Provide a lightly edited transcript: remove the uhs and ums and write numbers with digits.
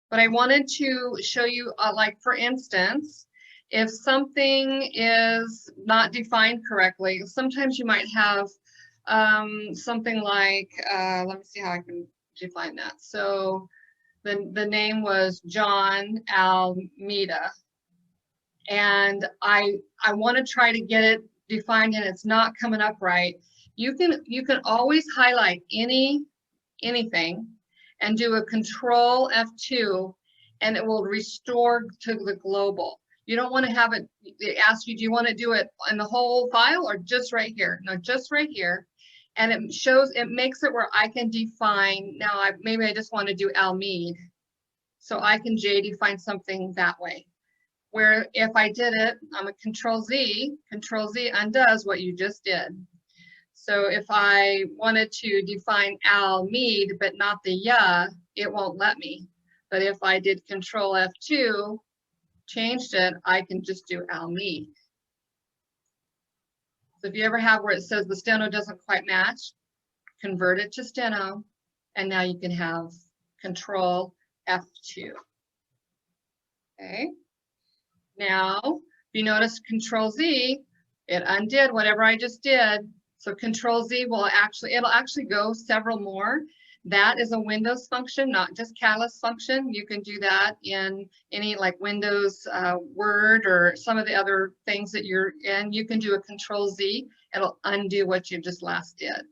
But I wanted to show you, like for instance, if something is not defined correctly, sometimes you might have something like, let me see how I can define that. So the name was John Almeida, and I want to try to get it defined and it's not coming up right. You can always highlight anything and do a control F2 and it will restore to the global. You don't want to have it ask you, do you want to do it in the whole file or just right here? No, just right here. And it shows, it makes it where I can define, now maybe I just want to do Almeida. So I can define something that way. Where if I did it, I'm a control Z undoes what you just did. So if I wanted to define Almeida, but not the ya, it won't let me. But if I did control F2, changed it, I can just do Almeida. So if you ever have where it says the Steno doesn't quite match, convert it to Steno, and now you can have control F2. Okay. Now, if you notice control Z, it undid whatever I just did. So control Z will it'll actually go several more. That is a Windows function, not just Catalyst function. You can do that in any like Windows Word or some of the other things that you're in. You can do a control Z. It'll undo what you just last did.